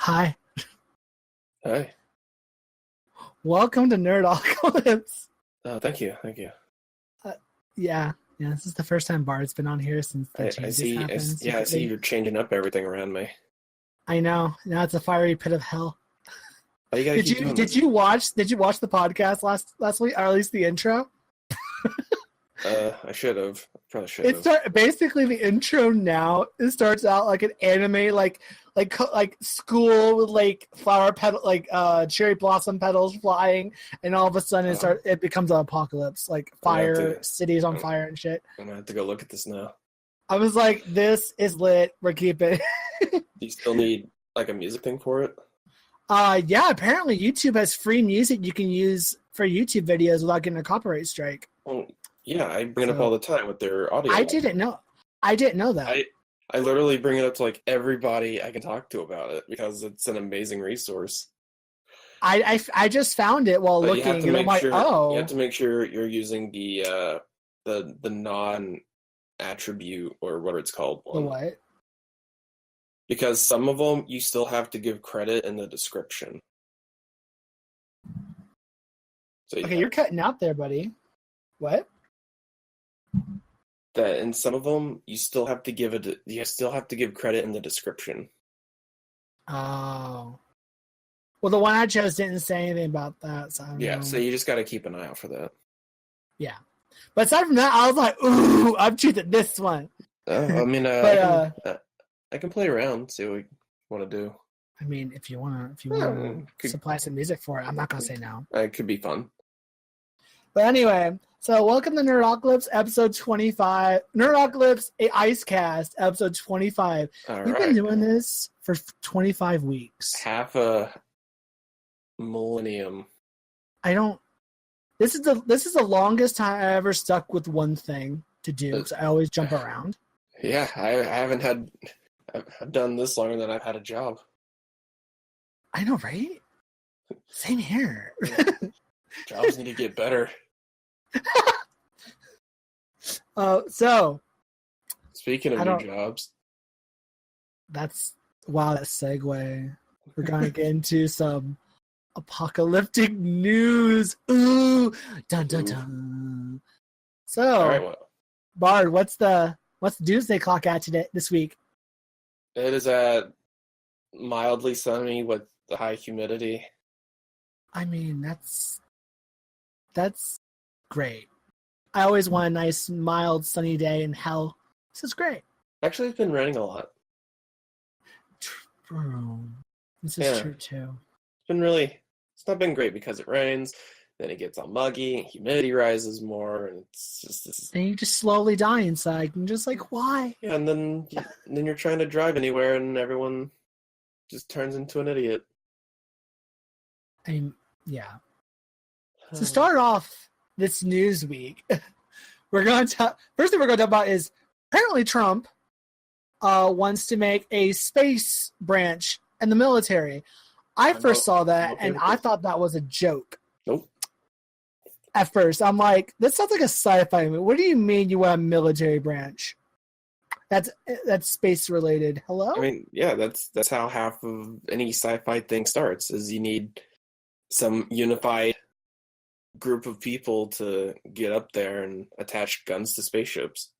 Hi. Hi. Welcome to Nerdocalypse. Thank you. Thank you. Yeah, this is the first time Bard's been on here since the I changes see. happened. I see you're changing up everything around me. I know. Now it's a fiery pit of hell. Oh, you gotta keep doing this. Did you watch the podcast last week, or at least the intro? I should have. Probably should have. Basically, the intro now, it starts out like an anime, like school with like flower petal, like cherry blossom petals flying, and all of a sudden it becomes an apocalypse, like fire, cities on fire and shit. I'm gonna have to go look at this now. I was like, this is lit. We're keeping it. Do you still need like a music thing for it? Yeah, apparently YouTube has free music you can use for YouTube videos without getting a copyright strike. Well, yeah, I bring it up all the time with their audio. I didn't know that. I literally bring it up to like everybody I can talk to about it because it's an amazing resource. I just found it while looking, and I'm like, you have to make sure you're using the non-attribute or what it's called one. The what? Because some of them you still have to give credit in the description. So you're cutting out there, buddy. What? That in some of them you still have to give credit in the description. Oh. Well, the one I chose didn't say anything about that, so I don't know. So you just got to keep an eye out for that. Yeah. But aside from that, I was like, ooh, I'm choosing this one. I mean, I can play around, see what you want to do. I mean, if you want to supply some music for it, I'm not going to say no. It could be fun. But anyway, so welcome to Nerdocalypse, episode 25. Nerdocalypse, a Icecast, episode 25. We've been doing this for 25 weeks. Half a millennium. This is the longest time I ever stuck with one thing to do, because I always jump around. Yeah, I've done this longer than I've had a job. I know, right? Same here. Jobs need to get better. So speaking of new jobs, that segue. We're gonna get into some apocalyptic news. Ooh, dun dun dun. So, all right, Bard, what's the doomsday clock at this week? It is at mildly sunny with the high humidity. I mean, that's great. I always want a nice, mild, sunny day in hell. This is great. Actually, it's been raining a lot. True. This is true, too. It's not been great because it rains, then it gets all muggy, humidity rises more, and it's just... And you just slowly die inside, and just like, why? Yeah, and then you're trying to drive anywhere, and everyone just turns into an idiot. I mean, yeah. To start off this news week, first thing we're going to talk about is apparently Trump wants to make a space branch in the military. I first saw that, and I thought that was a joke. Nope. At first, I'm like, this sounds like a sci-fi movie. What do you mean you want a military branch? That's space related. Hello? I mean, yeah, that's how half of any sci-fi thing starts, is you need some unified group of people to get up there and attach guns to spaceships.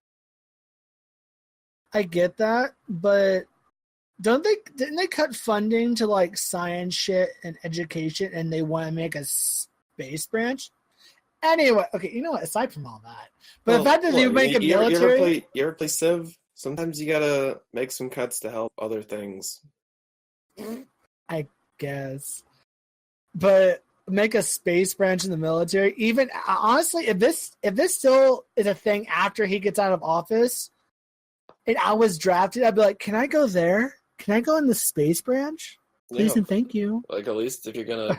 I get that, but didn't they cut funding to like science shit and education, and they want to make a space branch? Anyway, okay, you know what? Aside from all that, but the fact that you make a military, you ever play Civ? Sometimes you gotta make some cuts to help other things. I guess, but make a space branch in the military. Even honestly, if this still is a thing after he gets out of office, and I was drafted, I'd be like, can I go there? Can I go in the space branch? Please and thank you. Like, at least if you're gonna,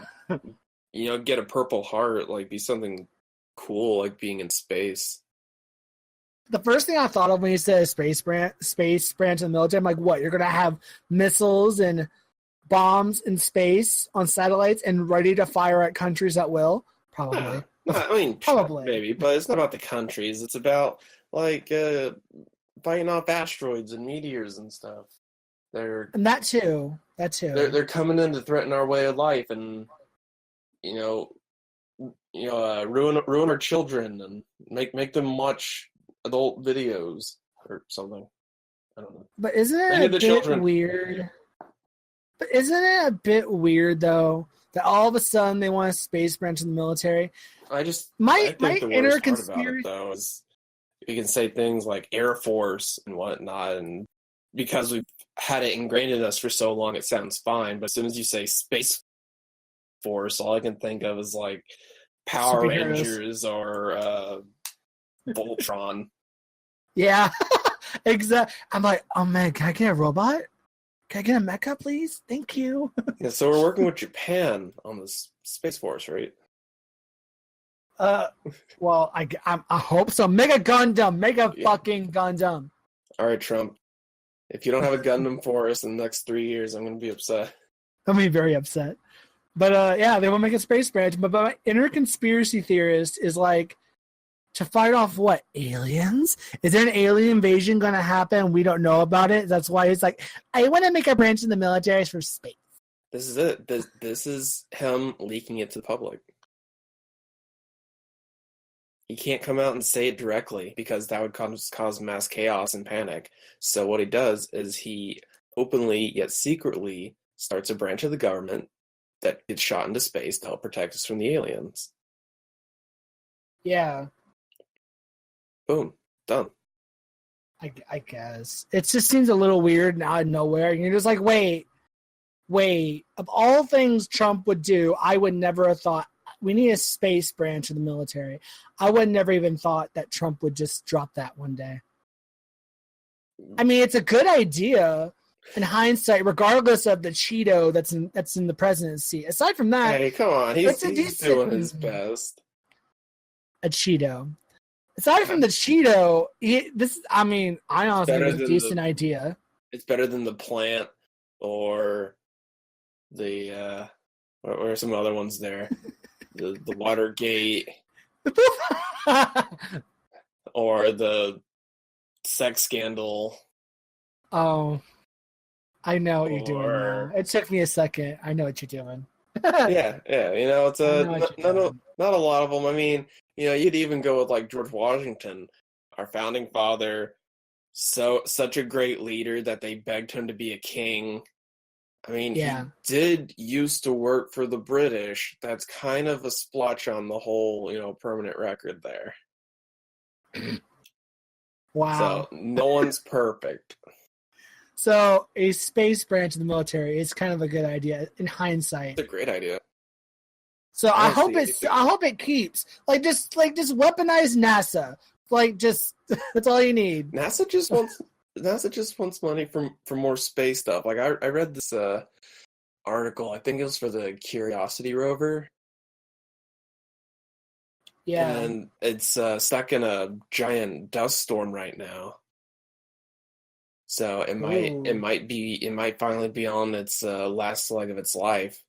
get a Purple Heart, like, be something cool, like being in space. The first thing I thought of when you said space branch in the military, I'm like, what? You're gonna have missiles and bombs in space on satellites and ready to fire at countries at will? Probably. I mean, probably. Maybe, but it's not about the countries. It's about, like, fighting off asteroids and meteors and stuff. And that too. They're coming in to threaten our way of life, and ruin our children and make them watch adult videos or something. I don't know. But isn't it a bit weird? But isn't it a bit weird though that all of a sudden they want a space branch in the military? I think the worst part about it though is you can say things like Air Force and whatnot, and because we've had it ingrained in us for so long, it sounds fine. But as soon as you say Space Force, all I can think of is like Power Rangers or Voltron. Yeah, exactly. I'm like, oh man, can I get a robot? Can I get a mecha, please? Thank you. Yeah, so we're working with Japan on this Space Force, right? Well, I hope so. Mega Gundam, fucking Gundam. All right, Trump. If you don't have a Gundam for us in the next 3 years, I'm going to be upset. I'm going to be very upset. But yeah, they want to make a space branch. But my inner conspiracy theorist is like, to fight off what? Aliens? Is there an alien invasion going to happen? We don't know about it. That's why he's like, I want to make a branch in the military for space. This is it. This is him leaking it to the public. He can't come out and say it directly because that would cause mass chaos and panic. So what he does is he openly yet secretly starts a branch of the government that gets shot into space to help protect us from the aliens. Yeah. Boom. Done. I guess. It just seems a little weird and out of nowhere. And you're just like, wait. Of all things Trump would do, I would never have thought we need a space branch of the military. I would never even thought that Trump would just drop that one day. I mean, it's a good idea in hindsight, regardless of the Cheeto that's in the presidency. Aside from that, hey, come on, he's doing his best. A Cheeto. Aside from the Cheeto, I honestly think it's a decent idea. It's better than the plant or the what are some other ones there? the Watergate or the sex scandal. Oh, I know what you're doing now. It took me a second. I know what you're doing. yeah. It's not a lot of them. I mean, you'd even go with like George Washington, our founding father, such a great leader that they begged him to be a king. I mean, he did used to work for the British. That's kind of a splotch on the whole, permanent record there. Wow. So no one's perfect. So a space branch of the military is kind of a good idea in hindsight. It's a great idea. So I hope it keeps just weaponize NASA. That's all you need. NASA just wants money for more space stuff. Like I read this article. I think it was for the Curiosity rover. Yeah, and it's stuck in a giant dust storm right now. So it might finally be on its last leg of its life.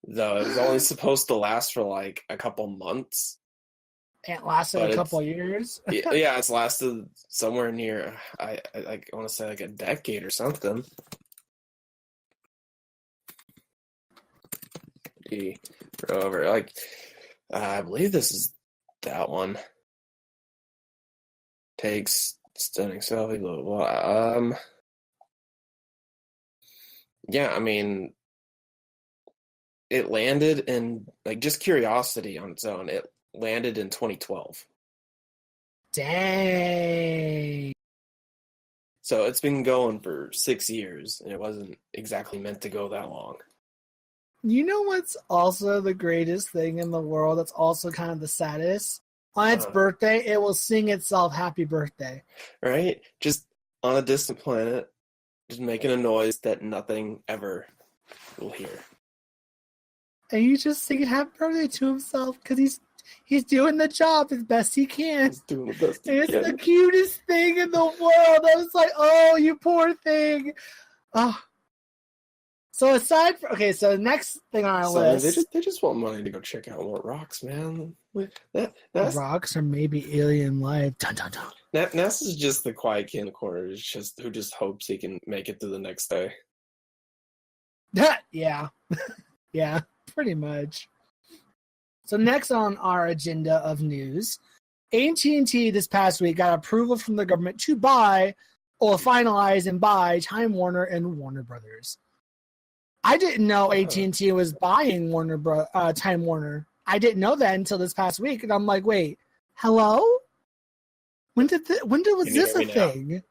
Though it was only supposed to last for like a couple months. It lasted a couple years. Yeah, it's lasted somewhere near I want to say like a decade or something. Over I believe this is that one. Takes stunning selfie, blah blah blah. Yeah, I mean, it landed in just Curiosity on its own. It landed in 2012. Dang. So it's been going for 6 years, and it wasn't exactly meant to go that long. You know what's also the greatest thing in the world that's also kind of the saddest? On its birthday, it will sing itself happy birthday. Right? Just on a distant planet, just making a noise that nothing ever will hear. And he's just singing happy birthday to himself because he's doing the job as best he can. He's doing the best he can. It's the cutest thing in the world. I was like, oh, you poor thing. Oh. So so the next thing on our list. They just want money to go check out more rocks, man. Rocks or maybe alien life. Dun, dun, dun. NASA's just the quiet kid in the corner who just hopes he can make it to the next day. Yeah. Yeah, pretty much. So next on our agenda of news, AT&T this past week got approval from the government to buy or finalize and buy Time Warner and Warner Brothers. I didn't know AT&T was buying Time Warner. I didn't know that until this past week, and I'm like, wait, hello? When was this a thing?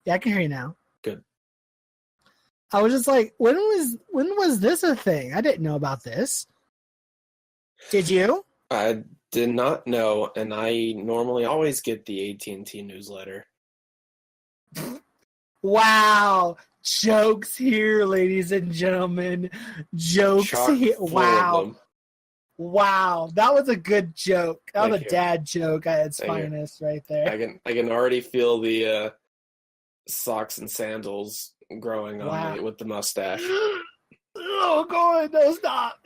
Yeah, I can hear you now. Good. I was just like, when was this a thing? I didn't know about this. Did you? I did not know, and I normally always get the AT&T newsletter. Wow. Jokes here, ladies and gentlemen. Jokes here. Wow. Wow. That was a good joke. That was a dad joke at its finest right there. I can already feel the socks and sandals growing on me with the mustache. Oh, God. No, stop.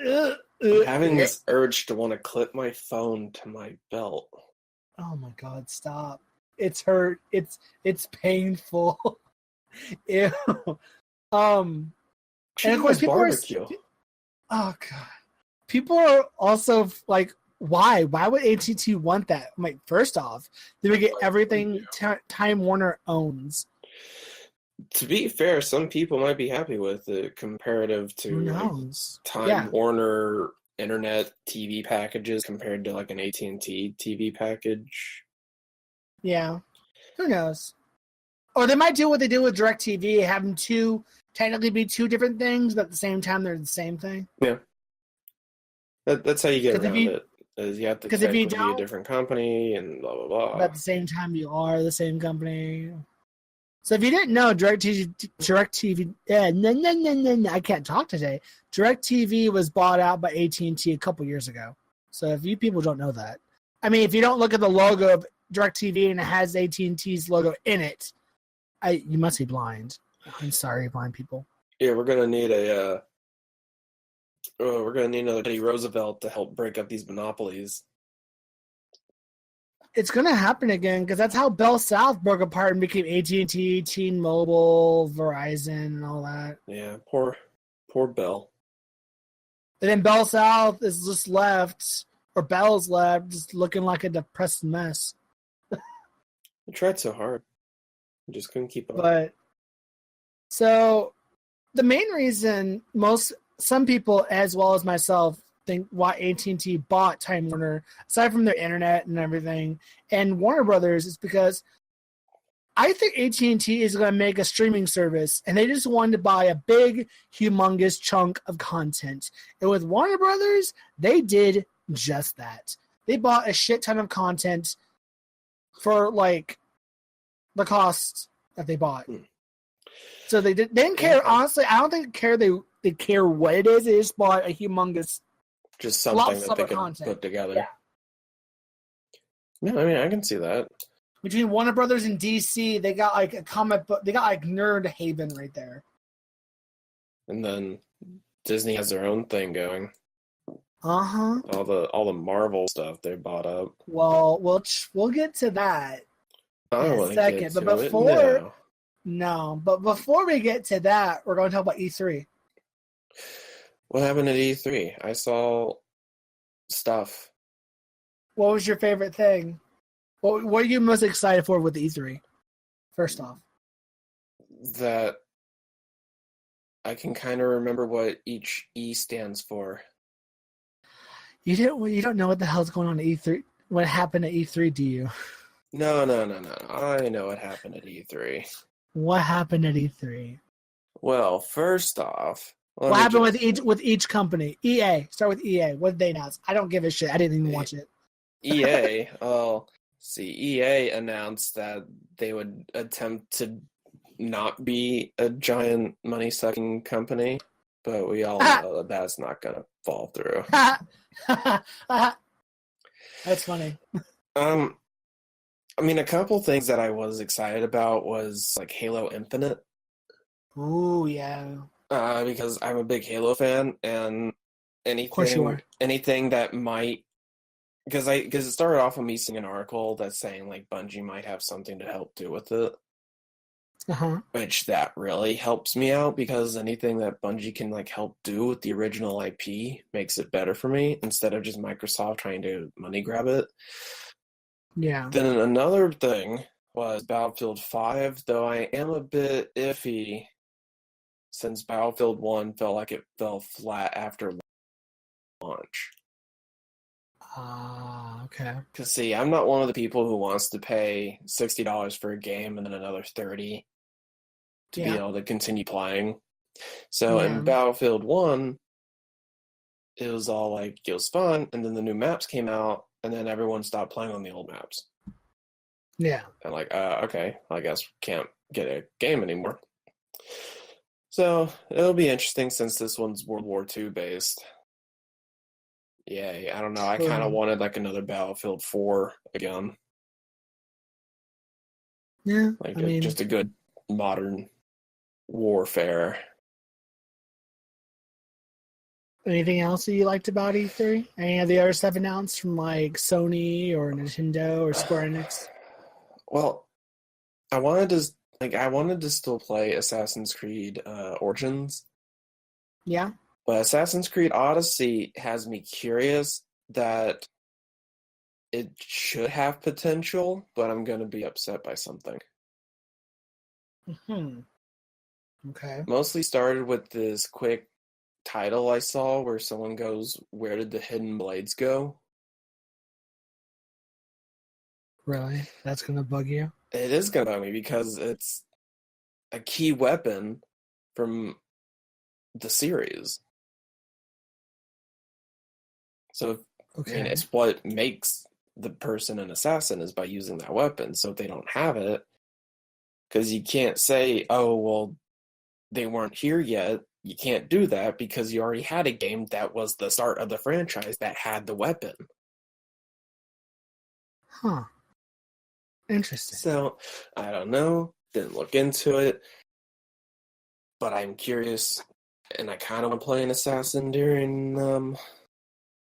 I'm having this urge to want to clip my phone to my belt. Oh, my God. Stop. It's hurt. It's painful. Ew. And of course, people barbecue. Oh God, people are also like, why? Why would AT&T want that? I'm like, first off, they would get everything Time Warner owns. To be fair, some people might be happy with it comparative to Time Warner internet TV packages compared to like an AT&T TV package. Yeah, who knows? Or they might do what they did with DirecTV, have them technically be two different things, but at the same time they're the same thing. Yeah. That's how you get around it. Is you have to technically be a different company and blah, blah, blah. But at the same time, you are the same company. So if you didn't know, DirecTV, I can't talk today. DirecTV was bought out by AT&T a couple years ago. So if you people don't know that. I mean, if you don't look at the logo of DirecTV and it has AT&T's logo in it, you must be blind. I'm sorry, blind people. Yeah, we're gonna need another Teddy Roosevelt to help break up these monopolies. It's gonna happen again because that's how Bell South broke apart and became AT&T, T-Mobile, Verizon, and all that. Yeah, poor Bell. And then Bell South is just left, or Bell's left, just looking like a depressed mess. I tried so hard. I just couldn't keep up. But so the main reason some people as well as myself think why AT&T bought Time Warner, aside from their internet and everything, and Warner Brothers, is because I think AT&T is going to make a streaming service, and they just wanted to buy a big, humongous chunk of content. And with Warner Brothers, they did just that. They bought a shit ton of content for like the cost that they bought. So they didn't care. Honestly, I don't think they care what it is. They just bought a humongous, just something that they can put together. Yeah. No, I mean I can see that. Between Warner Brothers and DC, they got like a comic book. They got like Nerd Haven right there. And then Disney has their own thing going. Uh-huh. All the Marvel stuff they bought up. Well, we'll get to that in a second. But before we get to that, we're going to talk about E3. What happened at E3? I saw stuff. What was your favorite thing? What are you most excited for with E3? First off, that I can kind of remember what each E stands for. You don't know what the hell's going on at E3? What happened at E3? Do you? No. I know what happened at E3. What happened at E3? Well, first off, what happened with each company? EA. Start with EA. What did they announce? I don't give a shit. I didn't even watch it. EA. EA announced that they would attempt to not be a giant money-sucking company, but we all know that that's not going to fall through. That's funny. I mean, a couple things that I was excited about was like Halo Infinite. Ooh, yeah. Because I'm a big Halo fan, and anything that might, because it started off with me seeing an article that's saying like Bungie might have something to help do with it. which that really helps me out because anything that Bungie can like help do with the original IP makes it better for me instead of just Microsoft trying to money grab it. Yeah. Then another thing was Battlefield 5, though I am a bit iffy since Battlefield 1 felt like it fell flat after launch. Okay. Because, see, I'm not one of the people who wants to pay $60 for a game and then another $30 to be able to continue playing. So in Battlefield 1, it was all like, it was fun, and then the new maps came out, and then everyone stopped playing on the old maps. Yeah. And like, okay, I guess we can't get a game anymore. So it'll be interesting since this one's World War II based. Yay, I don't know. I kind of wanted like another Battlefield 4 again. Yeah. Like just a good modern warfare. Anything else that you liked about E3? Any of the other stuff announced from like Sony or Nintendo or Square Enix? Well, I wanted to still play Assassin's Creed Origins. Yeah. But Assassin's Creed Odyssey has me curious that it should have potential, but I'm going to be upset by something. Okay. Mostly started with this quick title I saw where someone goes, "Where did the hidden blades go?" Really? That's going to bug you? It is going to bug me because it's a key weapon from the series. So, I mean, it's what makes the person an assassin is by using that weapon. So if they don't have it, because you can't say, oh, well, they weren't here yet. You can't do that because you already had a game that was the start of the franchise that had the weapon. Huh. Interesting. So, I don't know. Didn't look into it. But I'm curious, and I kind of want to play an assassin during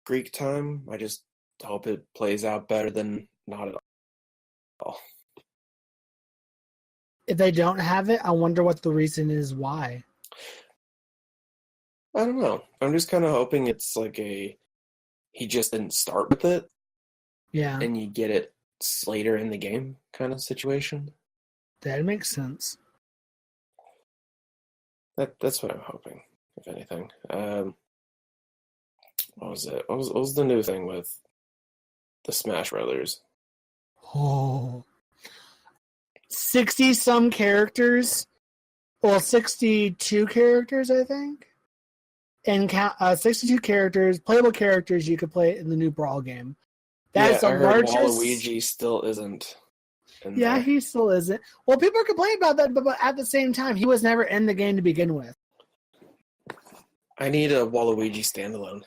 Greek time. I just hope it plays out better than not at all. If they don't have it, I wonder what the reason is why. I don't know. I'm just kind of hoping it's like he just didn't start with it. Yeah. And you get it later in the game kind of situation. That makes sense. That's what I'm hoping, if anything. What was it? What was the new thing with the Smash Brothers? Oh. 60-some characters. Well, 62 characters, I think. And 62 characters, playable characters you could play in the new Brawl game. That is the largest. Waluigi still isn't. Yeah, he still isn't. Well, people are complaining about that, but at the same time, he was never in the game to begin with. I need a Waluigi standalone.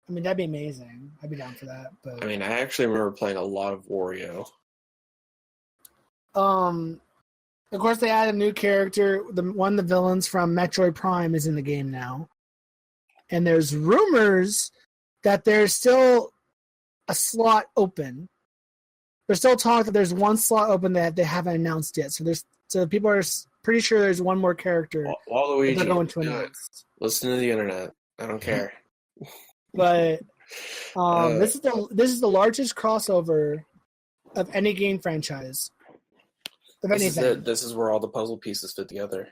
I mean, that'd be amazing. I'd be down for that. But I mean, I actually remember playing a lot of Wario. Of course, they added a new character. One of the villains from Metroid Prime is in the game now. And there's rumors that there's still a slot open. There's still talk that there's one slot open that they haven't announced yet. So people are pretty sure there's one more character Waluigi, they're going to announce. Listen to the internet. I don't care. But this is the largest crossover of any game franchise. Of anything. This is where all the puzzle pieces fit together.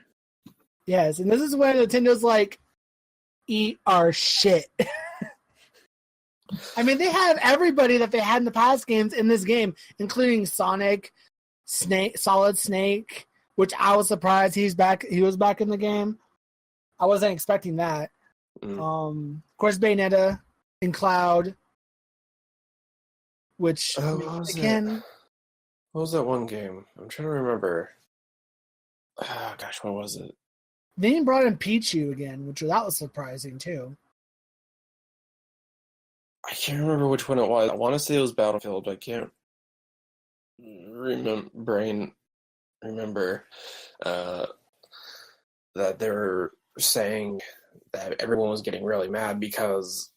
Yes, and this is when Nintendo's like, eat our shit. I mean, they have everybody that they had in the past games in this game, including Sonic, Solid Snake, which I was surprised he's back. He was back in the game. I wasn't expecting that. Of course, Bayonetta and Cloud, which again. What was that one game? I'm trying to remember. Gosh, what was it? They even brought in Pichu again, that was surprising too. I can't remember which one it was. I want to say it was Battlefield, but I can't remember that they were saying that everyone was getting really mad because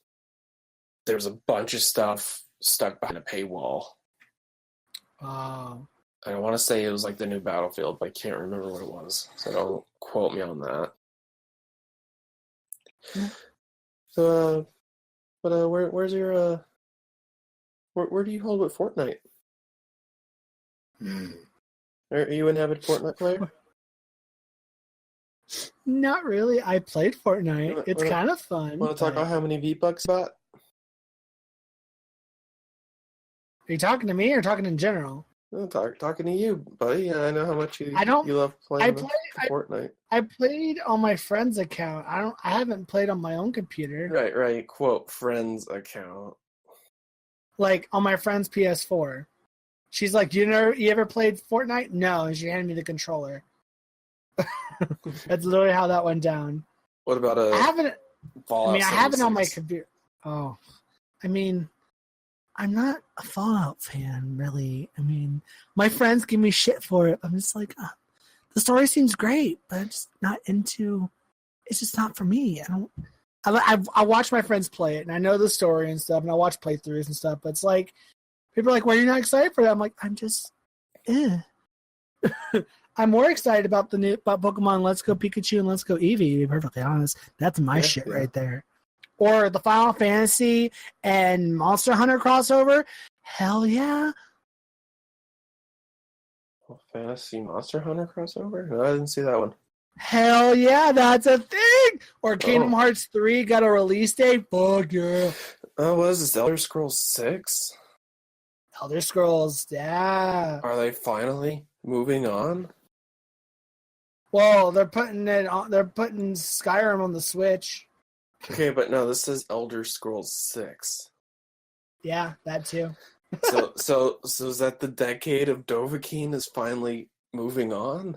there's a bunch of stuff stuck behind a paywall. I want to say it was like the new Battlefield, but I can't remember what it was, so don't quote me on that. So, where's your where do you hold with Fortnite? Are you an avid Fortnite player? Not really. I played Fortnite. It's kind of fun. Want to talk about how many V-Bucks you bought? Are you talking to me or talking in general? No, talking to you, buddy. Yeah, I know how much you love playing Fortnite. I played on my friend's account. I haven't played on my own computer. Right. Quote friend's account. Like on my friend's PS4. She's like, you ever played Fortnite? No, and she handed me the controller. That's literally how that went down. What about I haven't. Fallout? I have it on my computer. Oh, I mean, I'm not a Fallout fan, really. I mean, my friends give me shit for it. I'm just like, the story seems great, but I'm just not into. It's just not for me. I watch my friends play it, and I know the story and stuff, and I watch playthroughs and stuff. But it's like, people are like, "Why are you not excited for that?" I'm like, I'm just, I'm more excited about about Pokemon Let's Go Pikachu and Let's Go Eevee, to be perfectly honest. That's my shit right there. Or the Final Fantasy and Monster Hunter crossover. Hell yeah. Fantasy Monster Hunter crossover? No, I didn't see that one. Hell yeah, that's a thing. Or Kingdom Hearts 3 got a release date. Fuck yeah. What is this, Elder Scrolls 6? Elder Scrolls, yeah. Are they finally moving on? Well, they're putting Skyrim on the Switch. Okay, but no, this says Elder Scrolls 6. Yeah, that too. so is that the decade of Dovahkiin is finally moving on?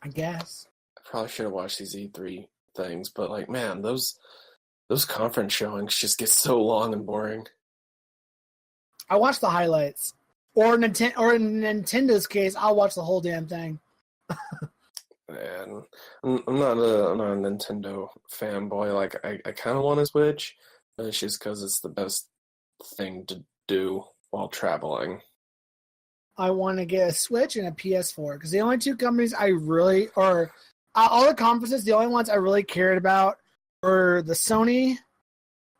I guess. I probably should have watched these E3 things, but like, man, those conference showings just get so long and boring. I watched the highlights. Or in Nintendo's case, I'll watch the whole damn thing. Man, I'm not a Nintendo fanboy. Like, I kind of want a Switch, but it's just because it's the best thing to do while traveling. I want to get a Switch and a PS4 because the only two companies I really, or all the conferences, the only ones I really cared about were the Sony,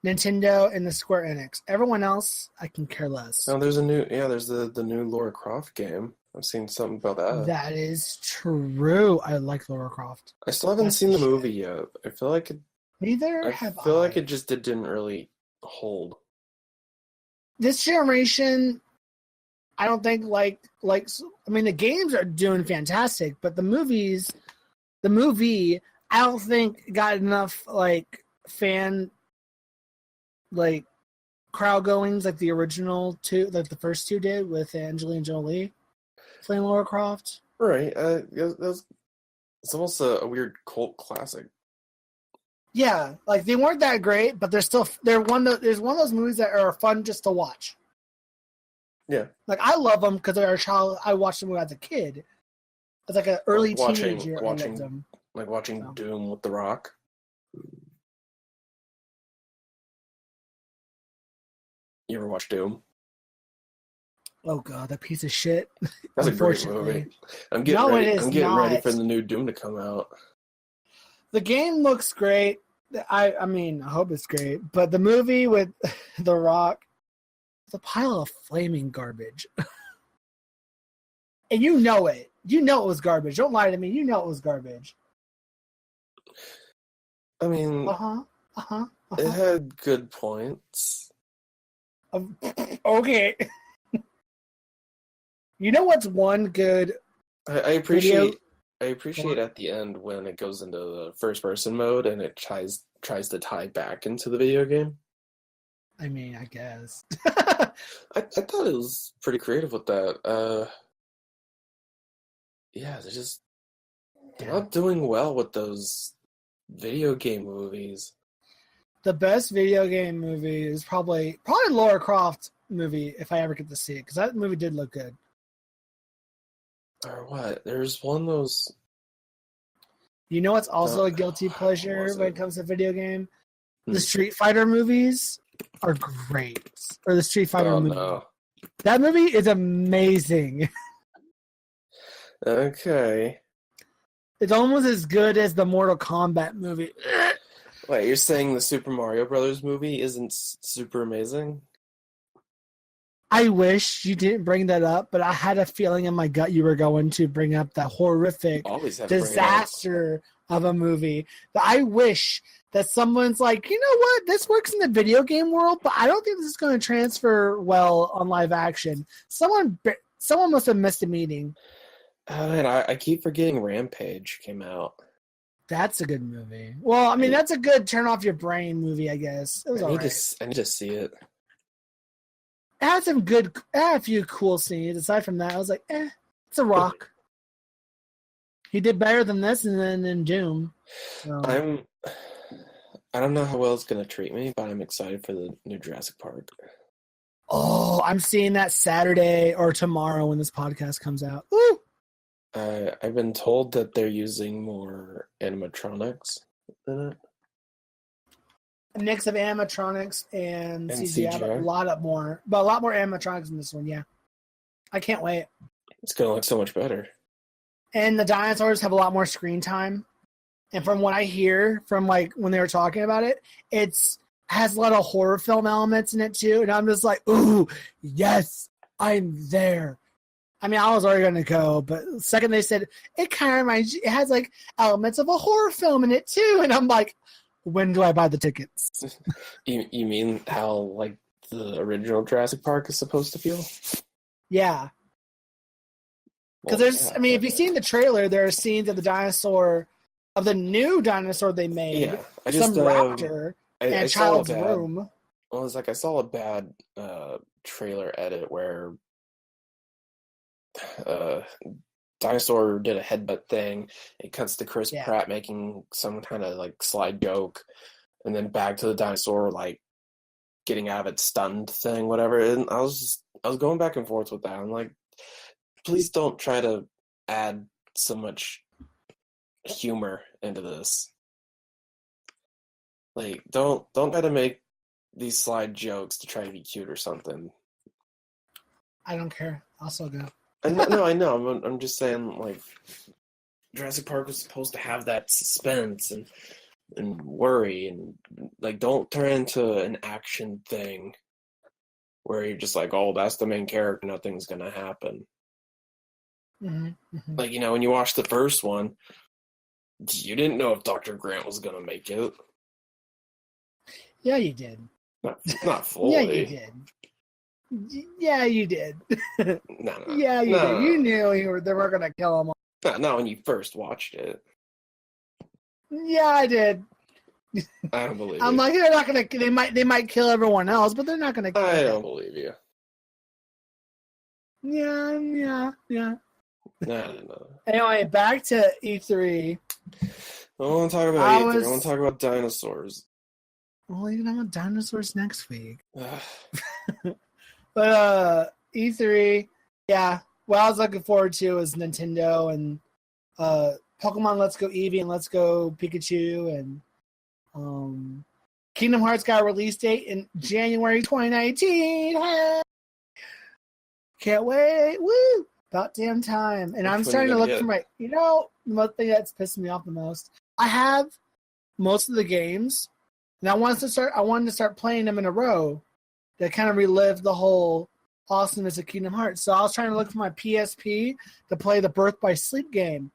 Nintendo, and the Square Enix. Everyone else, I can care less. Oh, there's the new Lara Croft game. I've seen something about that. That is true. I like Lara Croft. I still haven't seen the movie yet. I feel like it. Neither have I. I feel like it just didn't really hold. This generation, I don't think I mean, the games are doing fantastic, but the movie, I don't think got enough fan crowd goings like the original two, like the first two did with Angelina Jolie playing Lara Croft. Right. It's almost a weird cult classic. Yeah, like they weren't that great, but there's one of those movies that are fun just to watch. Yeah. Like I love them because they're a child. I watched them as a kid. As like an early teenager. Watching Doom with The Rock. You ever watch Doom? Oh god, that piece of shit. That's a great movie. I'm getting ready for the new Doom to come out. The game looks great. I mean, I hope it's great. But the movie with The Rock, it's a pile of flaming garbage. And you know it. You know it was garbage. Don't lie to me. You know it was garbage. I mean, it had good points. Okay. You know what's one good? I appreciate at the end when it goes into the first person mode and it tries to tie back into the video game. I mean, I guess. I thought it was pretty creative with that. They're not doing well with those video game movies. The best video game movie is probably Lara Croft movie if I ever get to see it because that movie did look good. Or what? There's one of those. You know what's also a guilty pleasure when it comes to video game? The Street Fighter movies are great. Or the Street Fighter movie. No. That movie is amazing. Okay. It's almost as good as the Mortal Kombat movie. Wait, you're saying the Super Mario Brothers movie isn't super amazing? I wish you didn't bring that up, but I had a feeling in my gut you were going to bring up that horrific Always have to bring it up. disaster of a movie. That I wish that someone's like, you know what, this works in the video game world, but I don't think this is going to transfer well on live action. Someone must have missed a meeting. Oh, and I keep forgetting Rampage came out. That's a good movie. Well, I mean, that's a good turn off your brain movie, I guess. It was all right. I need to see it. It had it had a few cool scenes. Aside from that, I was like, it's a rock. He did better than this and then in Doom. So. I don't know how well it's going to treat me, but I'm excited for the new Jurassic Park. Oh, I'm seeing that Saturday or tomorrow when this podcast comes out. Woo! I've been told that they're using more animatronics in it. A mix of animatronics and CGI, but CGI. a lot more animatronics in this one. Yeah, I can't wait. It's gonna look so much better. And the dinosaurs have a lot more screen time. And from what I hear from like when they were talking about it, has a lot of horror film elements in it too. And I'm just like, ooh, yes, I'm there. I mean, I was already going to go, but the second they said, it kind of reminds you, it has like elements of a horror film in it too. And I'm like, when do I buy the tickets? You mean how like the original Jurassic Park is supposed to feel? Yeah. Because I mean, if you've seen the trailer, there are scenes of the new dinosaur they made. Yeah, I just some raptor in a child's room. Well, it's like I saw a bad trailer edit where dinosaur did a headbutt thing. It cuts to Chris Pratt making some kind of like slide joke, and then back to the dinosaur like getting out of its stunned thing, whatever. And I was going back and forth with that. I'm like, please don't try to add so much humor into this. Like, don't try to make these slide jokes to try to be cute or something. I don't care. I'll still go. No, I know. I'm just saying, like, Jurassic Park was supposed to have that suspense and worry, and like, don't turn into an action thing where you're just like, oh, that's the main character, nothing's gonna happen. Mm-hmm, mm-hmm. Like, you know, when you watch the first one, you didn't know if Dr. Grant was gonna make it. Yeah, you did. Not fully. Yeah, you did. Yeah, you did. No. Yeah, you did. You knew they were gonna kill him. Not when you first watched it. Yeah, I did. I don't believe I'm you. like, they're not gonna. They might kill everyone else, but they're not gonna kill I don't believe you. Yeah. No. Anyway, back to E3. I don't want to talk about E3. I want to talk about dinosaurs. Well, you know, dinosaurs next week. But E3, yeah. What I was looking forward to was Nintendo and Pokemon Let's Go Eevee and Let's Go Pikachu, and Kingdom Hearts got a release date in January 2019. Can't wait. Woo! About damn time. And I'm starting to look for my, the thing that's pissing me off the most. I have most of the games, and I wanted to start playing them in a row to kind of relive the whole awesomeness of Kingdom Hearts. So I was trying to look for my PSP to play the Birth by Sleep game,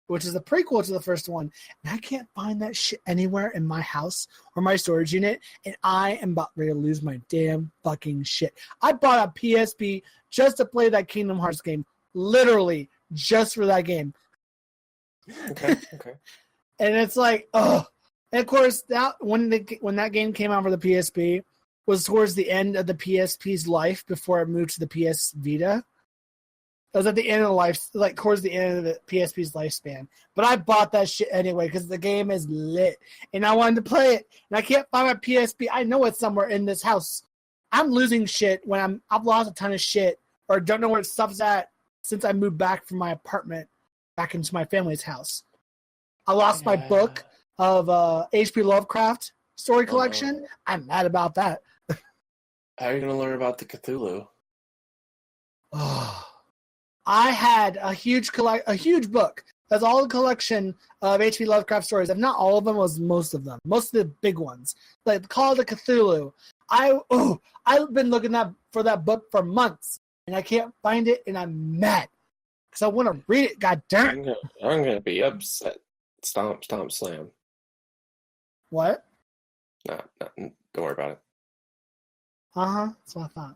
which is the prequel to the first one. And I can't find that shit anywhere in my house or my storage unit, and I am about ready to lose my damn fucking shit. I bought a PSP just to play that Kingdom Hearts game, literally just for that game. Okay. And it's like, oh. And of course, that when that game came out for the PSP was towards the end of the PSP's life before it moved to the PS Vita. It was at the end of the life, like towards the end of the PSP's lifespan. But I bought that shit anyway because the game is lit, and I wanted to play it. And I can't find my PSP. I know it's somewhere in this house. I'm losing shit when I've lost a ton of shit or don't know where stuff's at since I moved back from my apartment back into my family's house. I lost my book of H.P. Lovecraft story collection. I'm mad about that. How are you going to learn about the Cthulhu? Oh, I had a huge book. That's all the collection of H.P. Lovecraft stories. If not all of them, was most of them. Most of the big ones, like Call of Cthulhu. I've been looking for that book for months, and I can't find it, and I'm mad because I want to read it. God damn it! I'm gonna be upset. Stomp, stomp, slam. What? Nah, don't worry about it. That's what I thought.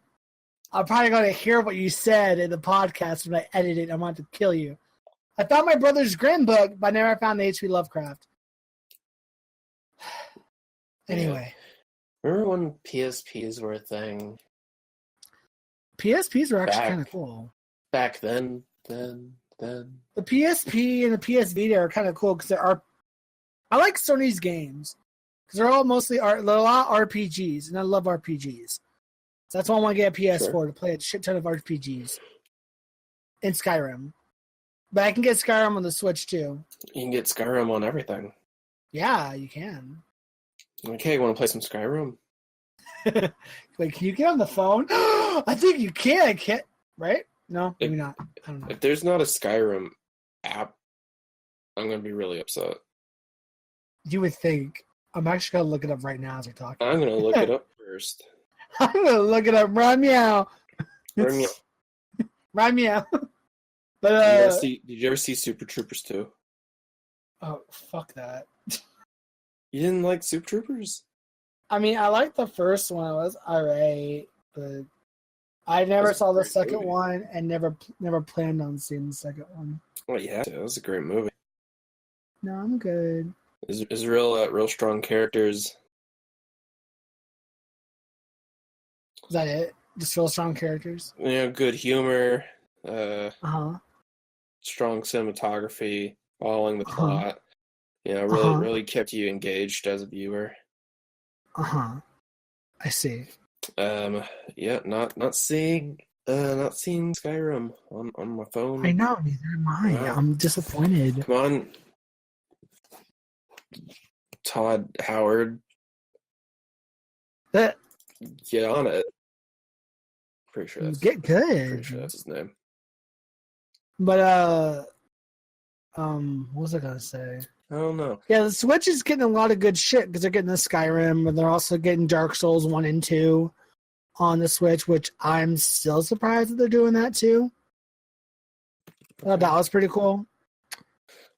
I'm probably going to hear what you said in the podcast when I edit it. I want to kill you. I found my brother's Grimm book, but I never found the H.P. Lovecraft. Anyway. Yeah. Remember when PSPs were a thing? PSPs were actually kind of cool. Back then. The PSP and the PS Vita are kind of cool because I like Sony's games because they're all mostly they're a lot of RPGs, and I love RPGs. So that's why I want to get a PS4 to play a shit ton of RPGs and Skyrim. But I can get Skyrim on the Switch too. You can get Skyrim on everything. Yeah, you can. Okay, want to play some Skyrim? Wait, can you get on the phone? I think you can. I can't. Right? No, maybe not. I don't know. If there's not a Skyrim app, I'm going to be really upset. You would think. I'm actually going to look it up right now as we're talking. I'm going to look it up first. I'm going to look it up right meow. Right meow. But, did you ever see Super Troopers 2? Oh, fuck that. You didn't like Super Troopers? I mean, I liked the first one. It was alright, but I never saw the second one and never planned on seeing the second one. Well, you had to. It was a great movie. No, I'm good. It's real strong characters. Is that it? Just real strong characters? Good humor. Strong cinematography, following the plot. Really kept you engaged as a viewer. I see. Not seeing Skyrim on my phone. I know, neither am I. Wow. I'm disappointed. Come on, Todd Howard. That Get on it. Pretty sure that's get good. Pretty sure that's his name. But what was I gonna say? I don't know. Yeah, the Switch is getting a lot of good shit because they're getting the Skyrim, and they're also getting Dark Souls 1 and 2 on the Switch, which I'm still surprised that they're doing that too. I thought that was pretty cool.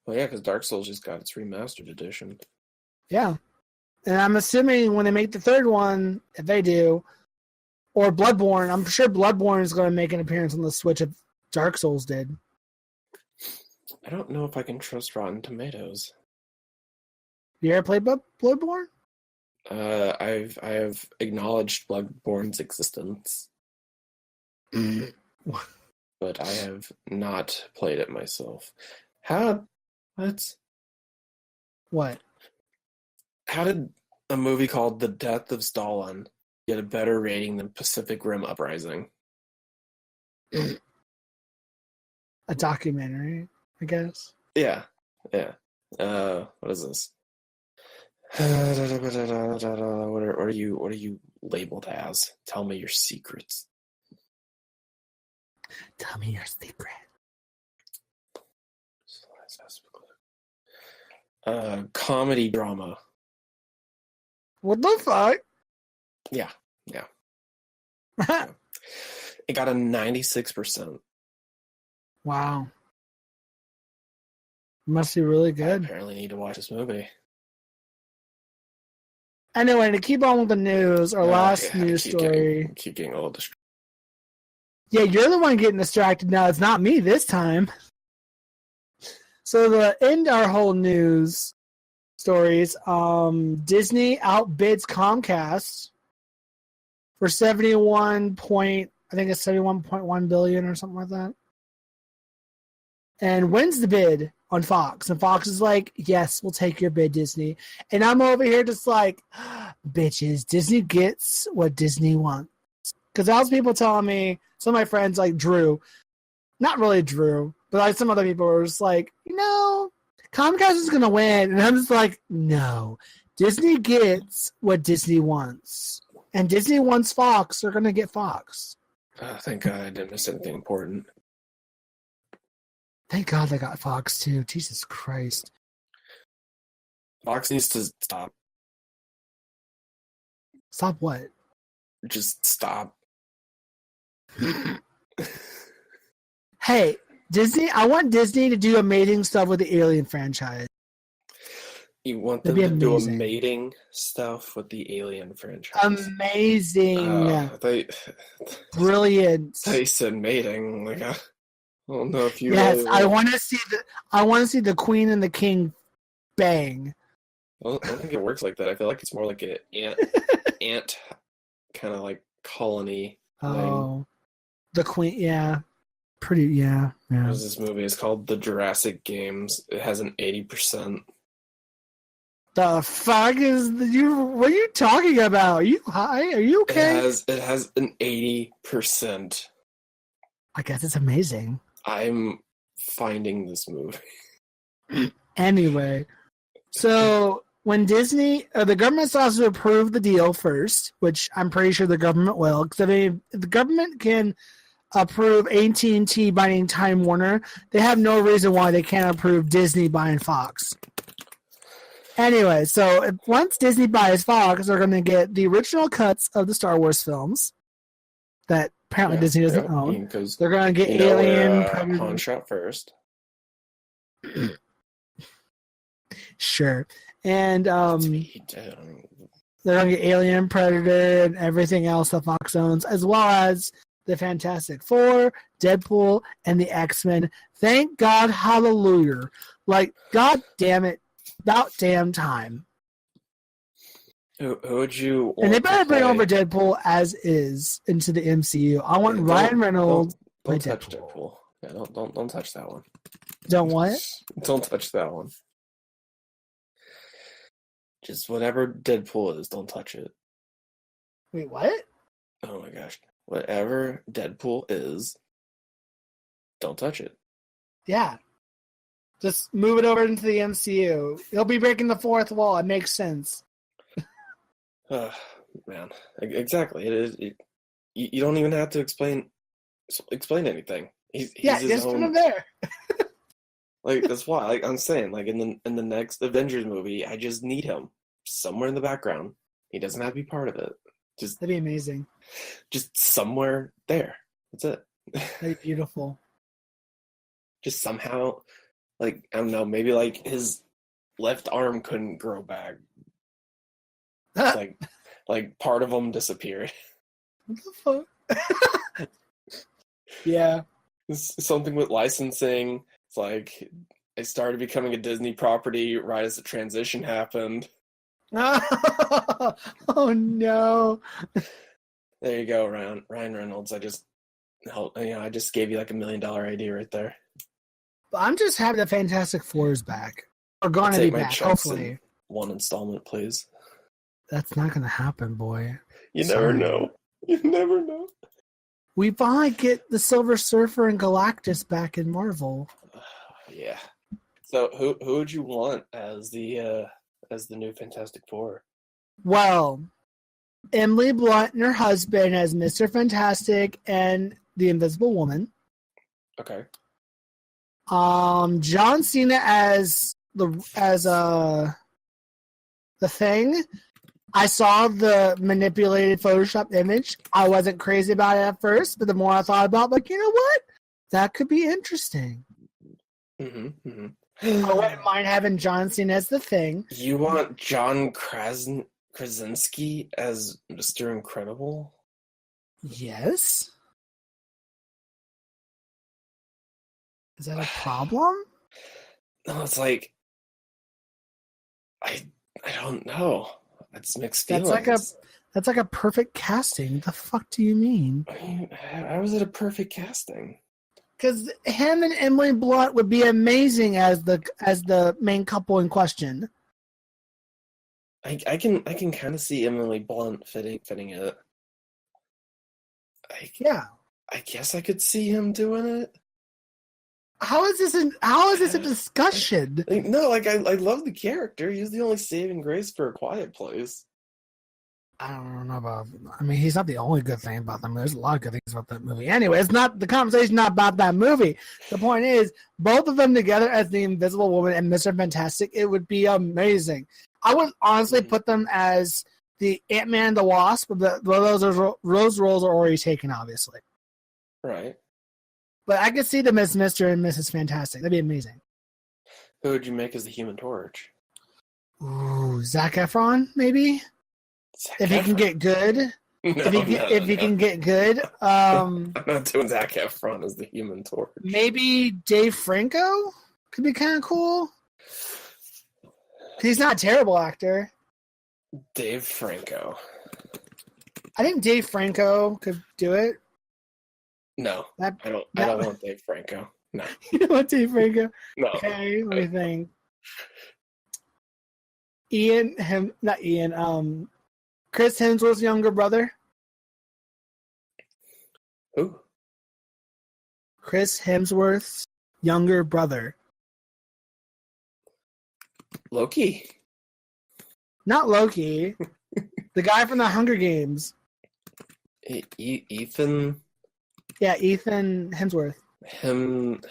Well, yeah, because Dark Souls just got its remastered edition. Yeah. And I'm assuming when they make the third one, if they do, or Bloodborne, I'm sure Bloodborne is going to make an appearance on the Switch if Dark Souls did. I don't know if I can trust Rotten Tomatoes. You ever played Bloodborne? I have acknowledged Bloodborne's existence, but I have not played it myself. What? How did a movie called The Death of Stalin get a better rating than Pacific Rim Uprising? A documentary, I guess. Yeah. What is this? What are you labeled as? Tell me your secrets. Tell me your secret. Comedy drama. What the fuck? Yeah. It got a 96%. Wow. Must be really good. I apparently need to watch this movie. Anyway, to keep on with the news, our last news story. Keep getting a little distracted. Yeah, you're the one getting distracted now. It's not me this time. So to end our whole news stories, Disney outbids Comcast for 71.1 billion or something like that, and wins the bid on Fox. And Fox is like, yes, we'll take your bid, Disney. And I'm over here just like, bitches, Disney gets what Disney wants. Because that was people telling me, some of my friends like Drew, not really Drew, but like some other people were just like, Comcast is going to win. And I'm just like, no, Disney gets what Disney wants. And Disney wants Fox, they're going to get Fox. Thank God I didn't miss anything important. Thank God they got Fox too. Jesus Christ. Fox needs to stop. Stop what? Just stop. Hey, Disney, I want Disney to do amazing stuff with the Alien franchise. You want That'd them be to do amazing. mating stuff with the Alien franchise? Amazing. Brilliant. They said mating. Like, I don't know if you. Yes, really I want to see the Queen and the King bang. I don't think it works like that. I feel like it's more like an ant kind of like colony thing. Oh, the Queen, yeah. Pretty, yeah. There's this movie. It's called The Jurassic Games. It has an 80%. The fuck what are you talking about? Are you high? Are you okay? It has an 80%. I guess it's amazing. I'm finding this movie. Anyway, so when Disney, the government has to approve the deal first, which I'm pretty sure the government will, because if the government can approve AT&T buying Time Warner, they have no reason why they can't approve Disney buying Fox. Anyway, so once Disney buys Fox, they're going to get the original cuts of the Star Wars films that apparently Disney doesn't own. They're going to get Alien. Han shot first. Sure. And they're going to get Alien, Predator, and everything else that Fox owns, as well as the Fantastic Four, Deadpool, and the X-Men. Thank God, hallelujah. Like, God damn it. About damn time. Who would you want? And they better bring over Deadpool as is into the MCU. I want Ryan Reynolds. Don't touch Deadpool. Yeah, don't touch that one. Don't what? Don't touch that one. Just whatever Deadpool is, don't touch it. Wait, what? Oh my gosh. Whatever Deadpool is, don't touch it. Yeah. Just move it over into the MCU. He'll be breaking the fourth wall. It makes sense. Man, exactly. It is. You don't even have to explain anything. He's just put him there. Like, that's why. Like, I'm saying, like in the next Avengers movie, I just need him somewhere in the background. He doesn't have to be part of it. That'd be amazing. Just somewhere there. That's it. That'd be beautiful. Just somehow. Like, I don't know, maybe like his left arm couldn't grow back. like part of him disappeared. What the fuck? Yeah. It's something with licensing. It's like it started becoming a Disney property right as the transition happened. Oh no. There you go, Ryan Reynolds. I just gave you like $1 million idea right there. I'm just happy that Fantastic Four is back. Or going to be back, hopefully. One installment, please. That's not going to happen, boy. You never know. You never know. We might get the Silver Surfer and Galactus back in Marvel. Yeah. So who would you want as the new Fantastic Four? Well, Emily Blunt and her husband as Mr. Fantastic and the Invisible Woman. Okay. John Cena as the Thing. I saw the manipulated Photoshop image. I wasn't crazy about it at first, but the more I thought about it, like, you know what? That could be interesting. Mm-hmm. I wouldn't mind having John Cena as the Thing. You want John Krasinski as Mr. Incredible? Yes. Is that a problem? No, it's like I don't know. It's mixed feelings. That's like a perfect casting. What the fuck do you mean? How is it a perfect casting? Because him and Emily Blunt would be amazing as the main couple in question. I can kind of see Emily Blunt fitting it. I guess I could see him doing it. How is this a discussion? No, I love the character. He's the only saving grace for A Quiet Place. I don't know about. I mean, he's not the only good thing about that movie. There's a lot of good things about that movie. Anyway, it's not the conversation. Not about that movie. The point is, both of them together as the Invisible Woman and Mr. Fantastic, it would be amazing. I would honestly put them as the Ant-Man and the Wasp, but those roles are already taken, obviously. Right. But I could see them as Mr. and Mrs. Fantastic. That'd be amazing. Who would you make as the Human Torch? Ooh, Zac Efron, maybe. Zac If he can Efron? get good. If he can get good. I'm not doing Zac Efron as the Human Torch. Maybe Dave Franco could be kind of cool. He's not a terrible actor. Dave Franco. I think Dave Franco could do it. No, I don't want Dave Franco. No. You don't want Dave Franco? No. Okay, let me think. Chris Hemsworth's younger brother. Who? Chris Hemsworth's younger brother. Loki. Not Loki. The guy from the Hunger Games. Ethan. Yeah, Ethan Hemsworth. Hemsworth.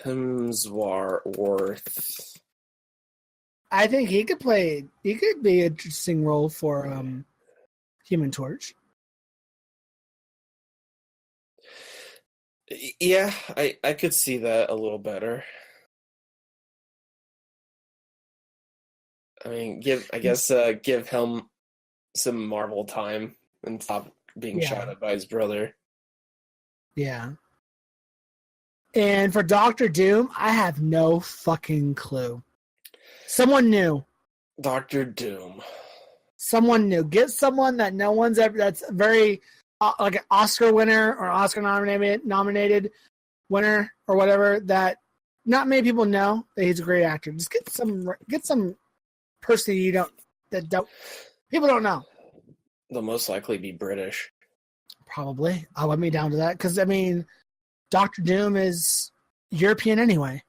I think he could be an interesting role for Human Torch. Yeah, I could see that a little better. I mean, give him some Marvel time and stop being shot by his brother. Yeah. And for Doctor Doom, I have no fucking clue. Someone new. Doctor Doom. Someone new. Get someone that no one's ever. That's very like an Oscar winner or Oscar nominated winner or whatever. That not many people know that he's a great actor. Just get some person people don't know. They'll most likely be British. Probably. I'll let me down to that because I mean, Doctor Doom is European anyway.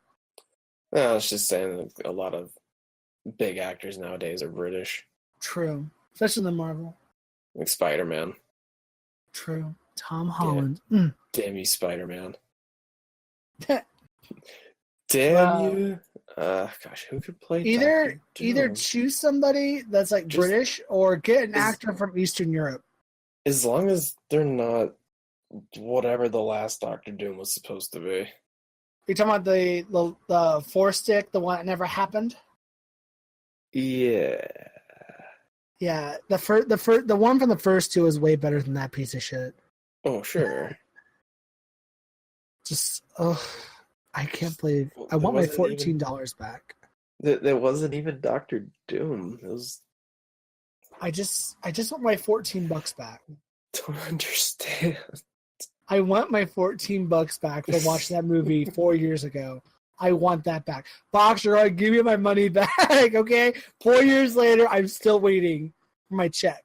No, I was just saying that a lot of big actors nowadays are British. True. Especially the Marvel. Like Spider-Man. True. Tom Holland. Damn you, Spider-Man. Damn you. Gosh, who could play either choose somebody that's like British or get an actor from Eastern Europe. As long as they're not whatever the last Doctor Doom was supposed to be. You're talking about the four stick, the one that never happened? Yeah. Yeah, the one from the first two is way better than that piece of shit. Oh, sure. Just I can't believe I want my $14 back. There wasn't even Doctor Doom. It was. I just want my $14 back. Don't understand. I want my $14 back for watching that movie 4 years ago. I want that back. Boxer, I'll give you my money back, okay? 4 years later, I'm still waiting for my check.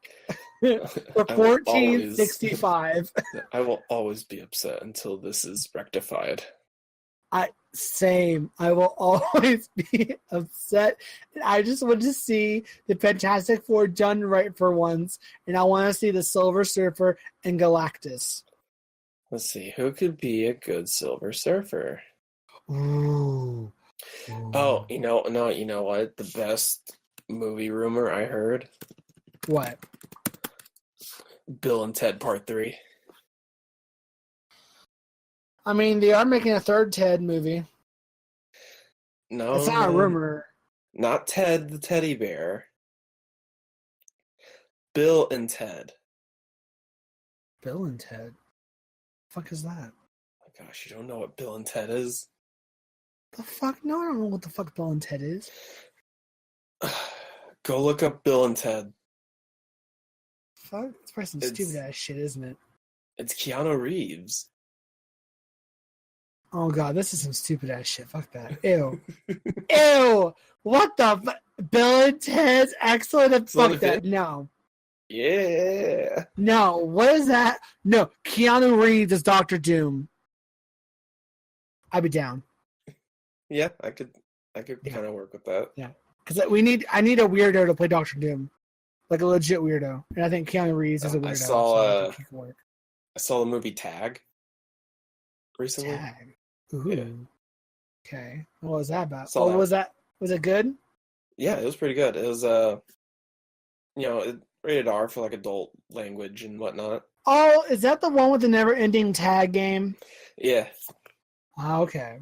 For $14.65. I will always be upset until this is rectified. Same. I will always be upset. I just want to see the Fantastic Four done right for once, and I want to see the Silver Surfer and Galactus. Let's see, who could be a good Silver Surfer? Ooh. Oh, you know what? The best movie rumor I heard? What? Bill and Ted Part 3. I mean, they are making a third Ted movie. No. It's not a rumor. Not Ted the teddy bear. Bill and Ted. Bill and Ted? The fuck is that? Oh my gosh, you don't know what Bill and Ted is? The fuck? No, I don't know what the fuck Bill and Ted is. Go look up Bill and Ted. Fuck? It's probably some stupid ass shit, isn't it? It's Keanu Reeves. Oh god, this is some stupid ass shit. Fuck that. Ew. Ew! What the Bill and Ted's Excellent. Fuck that. No. Yeah. No. What is that? No. Keanu Reeves is Doctor Doom. I'd be down. Yeah, I could kind of work with that. Yeah. Because I need a weirdo to play Doctor Doom. like a legit weirdo. And I think Keanu Reeves is a weirdo. So I think he could work. I saw the movie Tag recently. Tag. Ooh. Yeah. Okay. What was that about? Saw that. Was that? Was it good? Yeah, it was pretty good. It was rated R for like adult language and whatnot. Oh, is that the one with the never-ending tag game? Yeah. Oh, okay.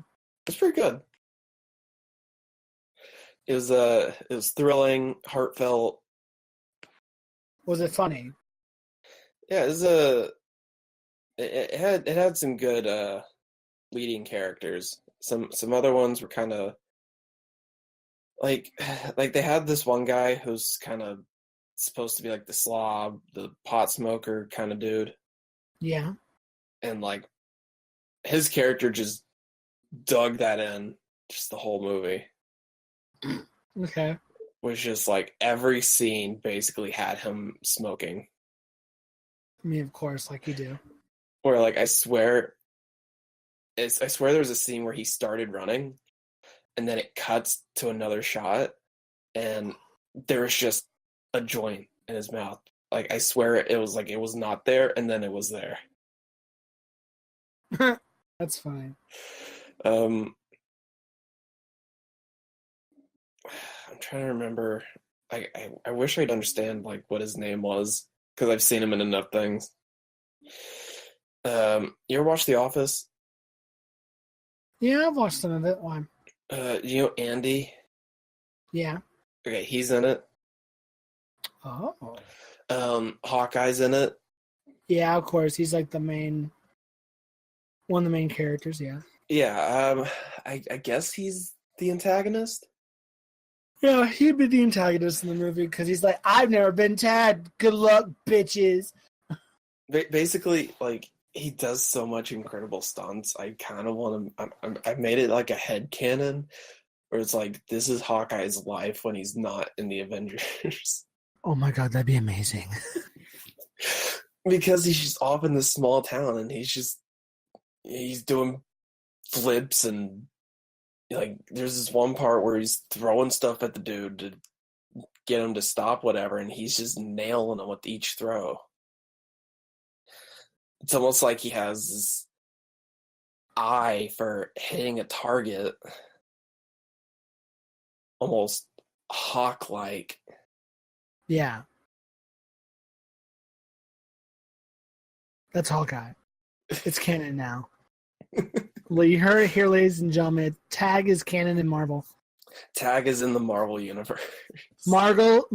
It's pretty good. It was thrilling, heartfelt. Was it funny? Yeah, it had some good leading characters. Some other ones were kind of like they had this one guy who's kind of supposed to be like the slob, the pot smoker kind of dude. Yeah. And like his character just dug that in just the whole movie. Okay. Was just like every scene basically had him smoking. I mean, of course, like you do. Where like I swear there was a scene where he started running and then it cuts to another shot and there was just a joint in his mouth. Like I swear it was like it was not there and then it was there. That's fine. I'm trying to remember. I wish I'd understand like what his name was because I've seen him in enough things. You ever watch The Office? Yeah, I've watched some of it. Why? You know Andy? Yeah. Okay, he's in it. Oh. Hawkeye's in it. Yeah, of course. He's like one of the main characters. Yeah. Yeah. I guess he's the antagonist. Yeah, he'd be the antagonist in the movie because he's like, I've never been tagged. Good luck, bitches. Basically, like he does so much incredible stunts. I kind of want to. I've made it like a headcanon where it's like this is Hawkeye's life when he's not in the Avengers. Oh my god, that'd be amazing. Because he's just off in this small town and he's doing flips and like there's this one part where he's throwing stuff at the dude to get him to stop whatever and he's just nailing him with each throw. It's almost like he has this eye for hitting a target, almost hawk-like. Yeah. That's Hawkeye. It's canon now. Well, you heard it here, ladies and gentlemen. Tag is canon in Marvel. Tag is in the Marvel universe. Marvel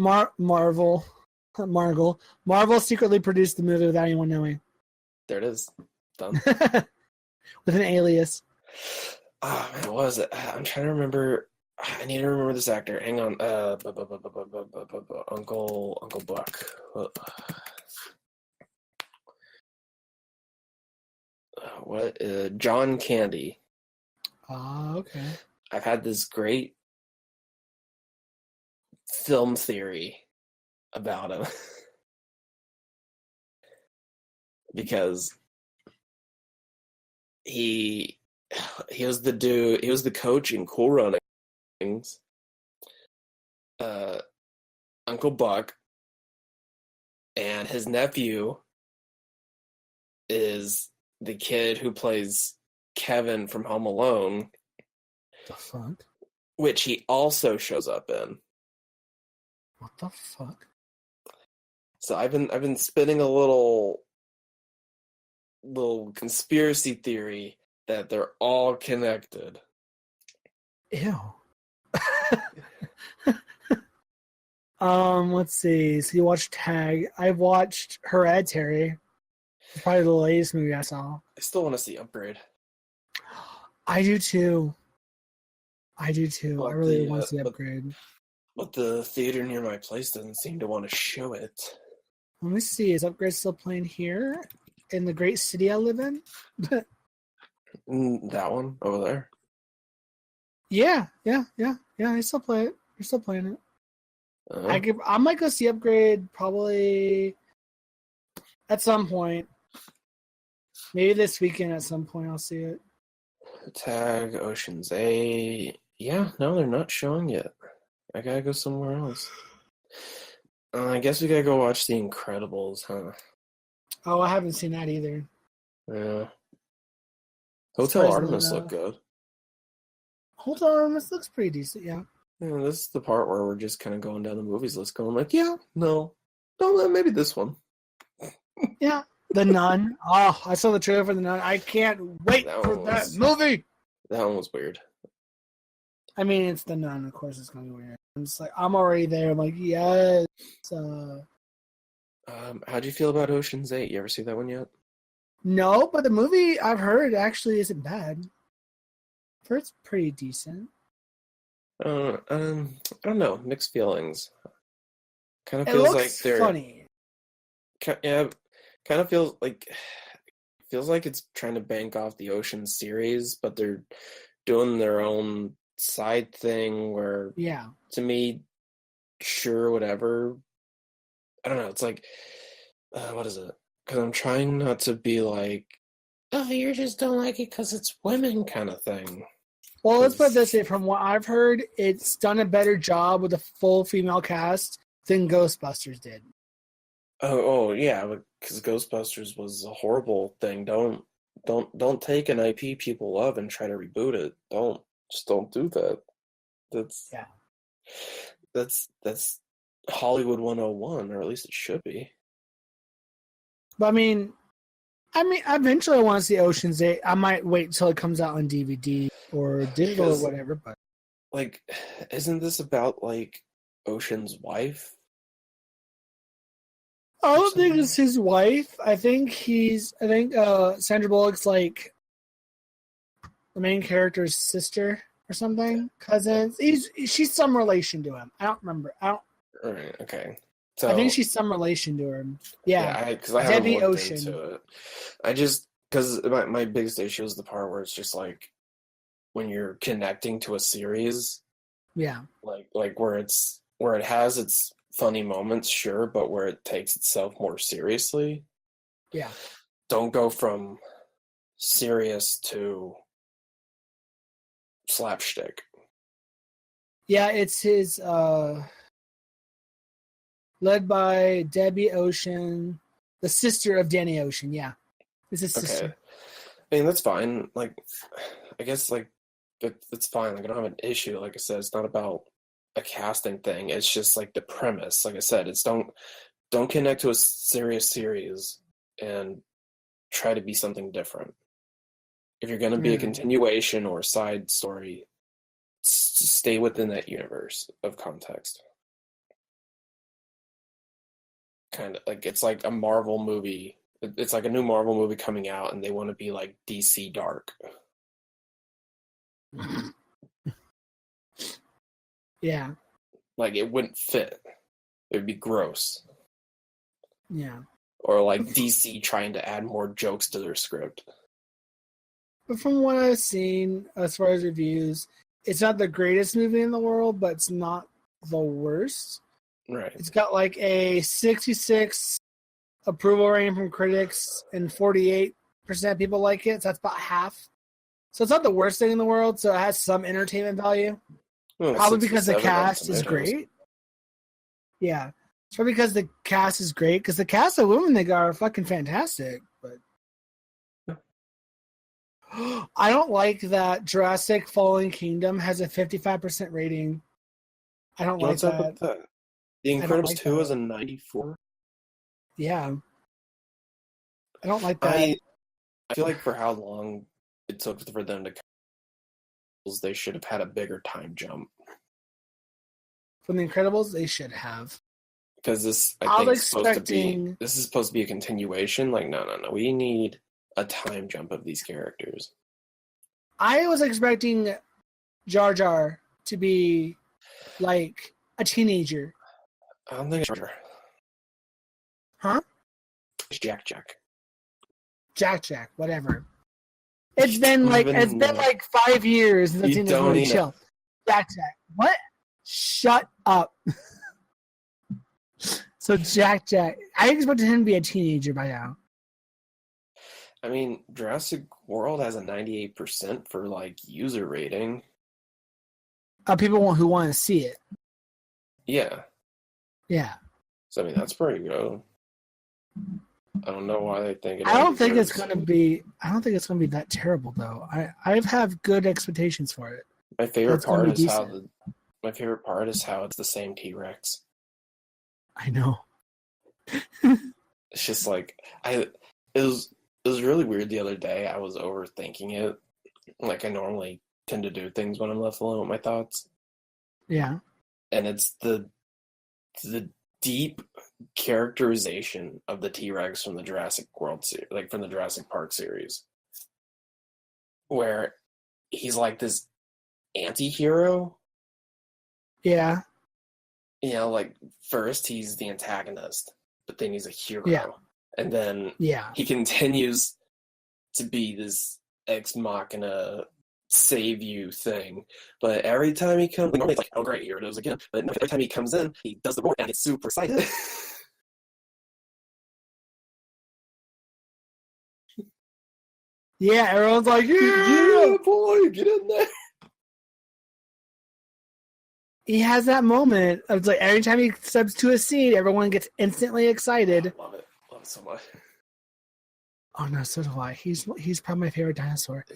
secretly produced the movie without anyone knowing. There it is. Done. With an alias. Oh, man, what was it? I'm trying to remember. I need to remember this actor. Hang on. Uncle Buck. What? John Candy. Oh, okay. I've had this great film theory about him. Because he was the dude, he was the coach in Cool Runnings. Uncle Buck and his nephew is the kid who plays Kevin from Home Alone. The fuck? Which he also shows up in. What the fuck? So I've been spinning a little conspiracy theory that they're all connected. Ew. Let's see. So you watched Tag. I've watched Hereditary. It's probably the latest movie I saw. I still want to see Upgrade. I do too. I But really want to see Upgrade. But the theater near my place doesn't seem to want to show it. Let me see. Is Upgrade still playing here in the great city I live in? That one over there? Yeah. I still play it. You're still playing it. I might go see Upgrade probably at some point. Maybe this weekend at some point I'll see it. Tag, Ocean's 8. Yeah, no, they're not showing yet. I gotta go somewhere else. I guess we gotta go watch The Incredibles, huh? Oh, I haven't seen that either. Yeah. Hotel Surprisingly Artemis looked enough. good. Hold on, this looks pretty decent. Yeah. Yeah, this is the part where we're just kind of going down the movies list, going like, yeah, no, maybe this one. Yeah. The Nun. Oh, I saw the trailer for The Nun. I can't wait for that movie. That one was weird. I mean, it's The Nun. Of course, it's gonna be weird. I'm just like, I'm already there. I'm like, yes. How'd you feel about Ocean's 8? You ever see that one yet? No, but the movie I've heard actually isn't bad. I've heard it's pretty decent. I don't know. Mixed feelings. Kind of It feels like looks they're funny. yeah. Kind of feels like it's trying to bank off the Ocean series, but they're doing their own side thing. Where Yeah. to me, sure, whatever. I don't know. It's like, what is it? Because I'm trying not to be like, oh, you just don't like it because it's women kind of thing. Well, let's put it this way. From what I've heard, it's done a better job with a full female cast than Ghostbusters did. Oh yeah, because Ghostbusters was a horrible thing. Don't take an IP people love and try to reboot it. Don't do that. That's Hollywood 101, or at least it should be. But I mean, eventually I want to see Ocean's 8. I might wait till it comes out on DVD or digital or whatever. But like, isn't this about like Ocean's wife? I don't think it's his wife. I think Sandra Bullock's like the main character's sister or something, cousin. She's some relation to him. I don't remember. Right, okay. So I think she's some relation to him. Yeah, because I haven't Debbie looked Ocean. into it. I just because my biggest issue is the part where it's just like when you're connecting to a series. Yeah. Like where it has its funny moments, sure, but where it takes itself more seriously. Yeah. Don't go from serious to slapstick. Yeah, it's his led by Debbie Ocean, the sister of Danny Ocean. Yeah. It's his sister. I mean, that's fine. Like, I guess, like, it's fine. Like, I don't have an issue. Like I said, it's not about a casting thing. It's just, like, the premise. Like I said, it's don't connect to a serious series and try to be something different. If you're going to be a continuation or a side story, stay within that universe of context. Kind of like it's like a Marvel movie. It's like a new Marvel movie coming out, and they want to be like DC Dark. Yeah. Like it wouldn't fit. It would be gross. Yeah. Or like DC trying to add more jokes to their script. But from what I've seen, as far as reviews, it's not the greatest movie in the world, but it's not the worst. Right. It's got like a 66 approval rating from critics and 48% people like it. So that's about half. So it's not the worst thing in the world. So it has some entertainment value. Well, probably because the cast is great. Yeah. It's probably because the cast is great. Because the cast of women they got are fucking fantastic. But I don't like that Jurassic Fallen Kingdom has a 55% rating. I don't like that. The Incredibles 2 is a 94. Yeah. I don't like that. I feel like for how long it took for them to they should have had a bigger time jump. From The Incredibles, they should have. Because this, I think, this is supposed to be a continuation. Like, no. We need a time jump of these characters. I was expecting Jar Jar to be like a teenager. I don't think it's Jar Jar. Huh? It's Jack. Jack, whatever. It's been like 5 years since I've seen this movie. Chill. Jack. What? Shut up. So Jack. I expected him to be a teenager by now. I mean, Jurassic World has a 98% for like user rating. People who want to see it. Yeah. Yeah. So I mean, that's pretty good. I don't know why they think it. I don't think it's gonna be that terrible though. I have good expectations for it. My favorite part is decent. how it's the same T-Rex. I know. It's just like it was really weird the other day. I was overthinking it, like I normally tend to do things when I'm left alone with my thoughts. Yeah. And it's the deep characterization of the T-Rex from the Jurassic World series, like from the Jurassic Park series, where he's like this anti-hero. Yeah. You know, like first he's the antagonist, but then he's a hero. Yeah. And then he continues to be this ex machina save you thing. But every time he comes, normally it's like, oh great, here it is again. But every time he comes in, he does the board and I get super excited. Yeah, everyone's like, yeah, boy, get in there. He has that moment of like every time he steps to a scene, everyone gets instantly excited. I love it so much. Oh no, so do I. He's probably my favorite dinosaur.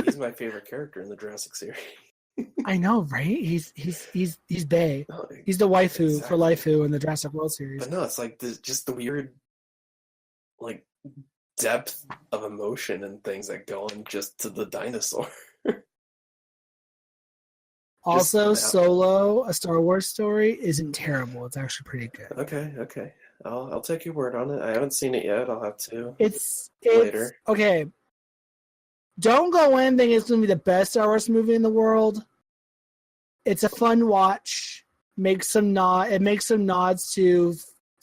He's my favorite character in the Jurassic series. I know, right? He's bae. No, he's the waifu for Laifu in the Jurassic World series. But no, it's like just the weird, like depth of emotion and things that go in just to the dinosaur. Also, Solo, a Star Wars story, isn't terrible. It's actually pretty good. Okay. I'll take your word on it. I haven't seen it yet. I'll have to. It's later. Okay. Don't go in thinking it's going to be the best Star Wars movie in the world. It's a fun watch. It makes some nods to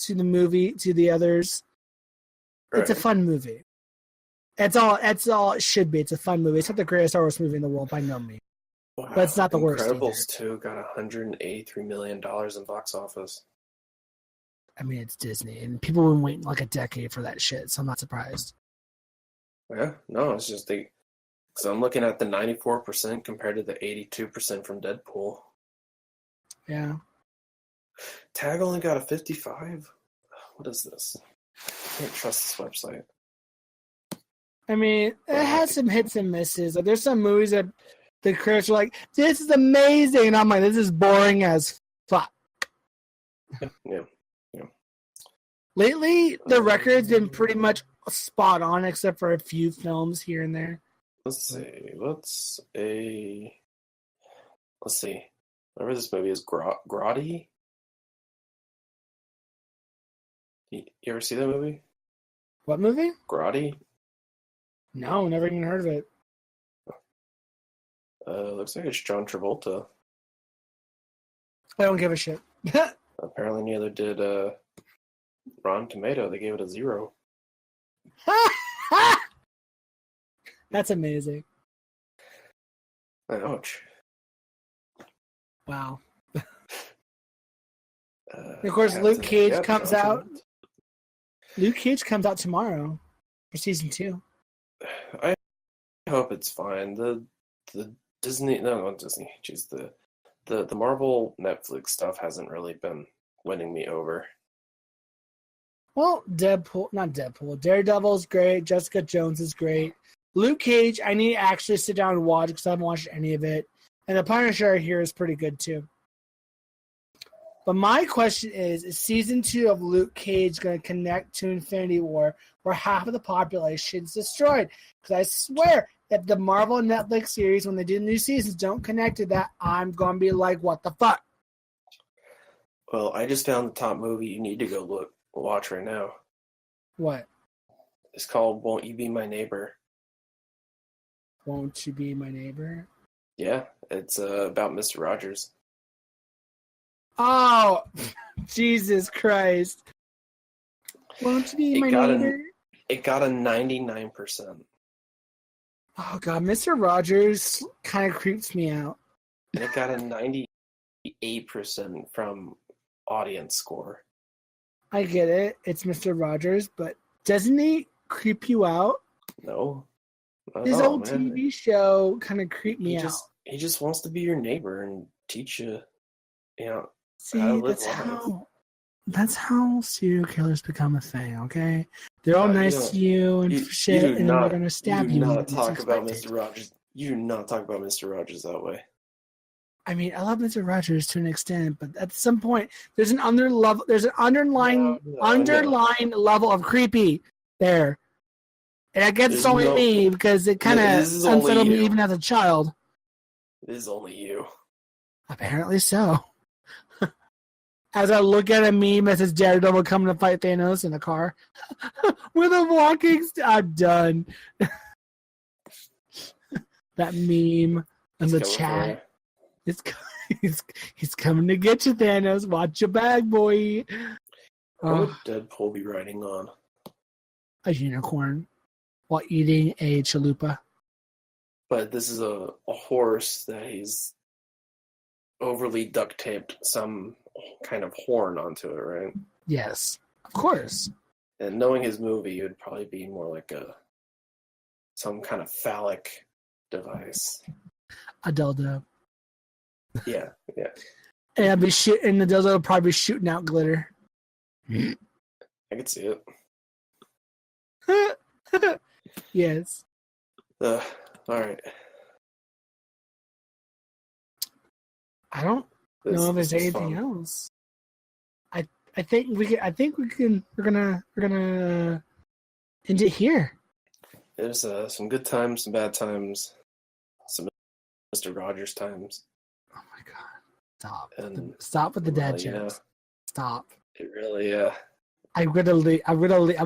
the movie, to the others. Right. It's a fun movie. That's all it should be. It's a fun movie. It's not the greatest Star Wars movie in the world by no means. Wow. But it's not the worst. Incredibles 2 got $183 million in box office. I mean, it's Disney, and people have been waiting like a decade for that shit, so I'm not surprised. Yeah, no, it's just because I'm looking at the 94% compared to the 82% from Deadpool. Yeah. Tag only got a 55. What is this? I can't trust this website. I mean, it has some hits and misses. Like, there's some movies that the critics are like, "This is amazing," and I'm like, "This is boring as fuck." Yeah. Lately, the record's been pretty much spot on, except for a few films here and there. Let's see. Remember this movie is Grotti? You ever see that movie? What movie? Grotti? No, never even heard of it. Looks like it's John Travolta. I don't give a shit. Apparently neither did Rotten Tomato. They gave it a 0. That's amazing. Ouch. Wow. Of course, Luke Cage comes out. Luke Cage comes out tomorrow for season 2. I hope it's fine. The Disney, no, not Disney. Jeez, the Marvel Netflix stuff hasn't really been winning me over. Well, Daredevil's great. Jessica Jones is great. Luke Cage, I need to actually sit down and watch because I haven't watched any of it. And The Punisher here is pretty good too. But my question is season 2 of Luke Cage going to connect to Infinity War where half of the population is destroyed? Because I swear, if the Marvel Netflix series, when they do new seasons, don't connect to that, I'm going to be like, what the fuck? Well, I just found the top movie you need to go watch right now. What? It's called Won't You Be My Neighbor? Won't You Be My Neighbor? Yeah, it's about Mr. Rogers. Oh, Jesus Christ. Won't You Be My Neighbor? It got a 99%. Oh, God, Mr. Rogers kind of creeps me out. And it got a 98% from audience score. I get it. It's Mr. Rogers, but doesn't he creep you out? No. His old TV show kind of creeped me out. He just wants to be your neighbor and teach you, See, that's how That's how serial killers become a thing, okay? They're all nice to you and shit, and then they're going to stab you. You do not talk about Mr. Rogers. You do not talk about Mr. Rogers that way. I mean, I love Mr. Rogers to an extent, but at some point, there's an underlying level of creepy there. And I guess it's only me because it kind of unsettled me even as a child. It is only you. Apparently so. As I look at a meme that says Daredevil coming to fight Thanos in a car with a walking I'm done. That meme in the chat. He's coming to get you, Thanos. Watch your bag, boy. What would Deadpool be riding on? A unicorn while eating a chalupa. But this is a horse that he's overly duct taped some kind of horn onto it, right? Yes, of course. And knowing his movie, it would probably be more like some kind of phallic device. A dildo. Yeah. And I'd be and the dildo would probably be shooting out glitter. I could see it. Yes. All right. I don't know if there's anything else. I think we're gonna end it here. There's some good times, some bad times, some Mr. Rogers times. Oh my god! Stop! Stop with the dad jokes. Stop! It really, I'm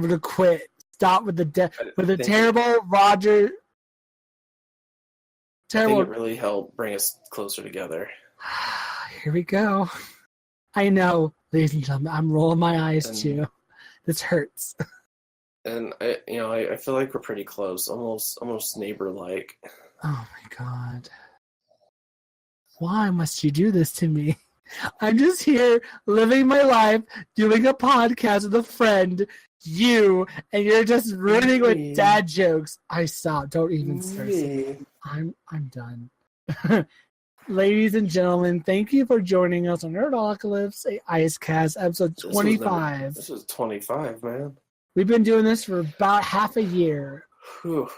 gonna quit. Stop with the terrible Roger. Terrible. I think it really helped bring us closer together. Here we go. I know, ladies and gentlemen, I'm rolling my eyes too. This hurts. And I feel like we're pretty close, almost neighbor-like. Oh my god. Why must you do this to me? I'm just here living my life, doing a podcast with a friend, you, and you're just ruining with dad jokes. I stop. Don't even start. I'm done. Ladies and gentlemen, thank you for joining us on Nerdocalypse, Icecast, episode 25. This is 25, man. We've been doing this for about half a year. Whew.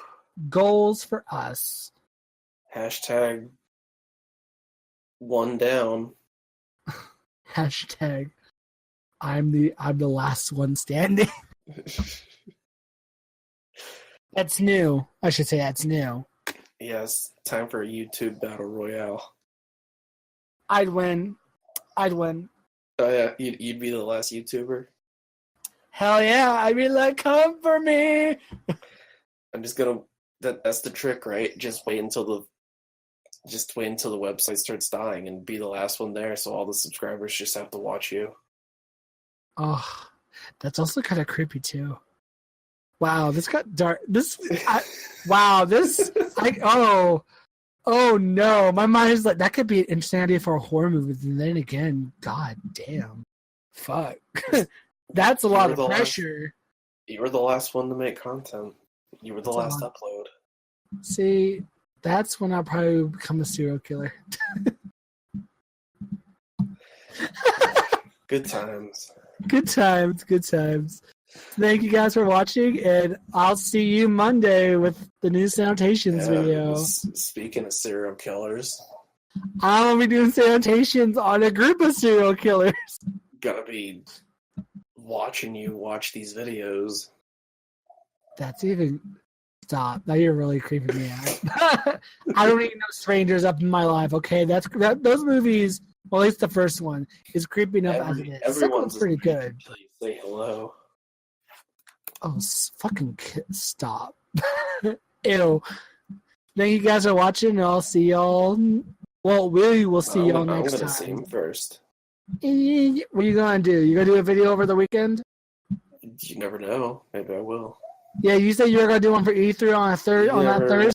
Goals for us. Hashtag one down. Hashtag I'm the last one standing. That's new. I should say that's new. Yes, time for a YouTube battle royale. I'd win. Oh yeah, you'd be the last YouTuber? Hell yeah, I'd be like, come for me. I'm just gonna. That's the trick, right? Just wait until the website starts dying and be the last one there, so all the subscribers just have to watch you. Oh, that's also kind of creepy too. Wow, this got dark. Oh no, my mind is like, that could be an interesting idea for a horror movie. And then again, god damn, fuck, that's a lot of pressure. You were the last one to make content. You were the last upload. See, that's when I'll probably become a serial killer. Good times. Good times. Thank you guys for watching, and I'll see you Monday with the new Sanitations video. Speaking of serial killers, I'll be doing Sanitations on a group of serial killers. Gonna be watching you watch these videos. That's even... Stop. Now you're really creeping me out. I don't even know strangers up in my life, okay? Those movies, well, at least the first one, is creepy enough as it is. Everyone's pretty good. Please say hello. Oh, fucking stop. Ew. Thank you guys for watching, and I'll see y'all. Well, we will see y'all next time. I'm going to see him first. What are you going to do? You going to do a video over the weekend? You never know. Maybe I will. Yeah, you said you were going to do one for E3 on that Thursday.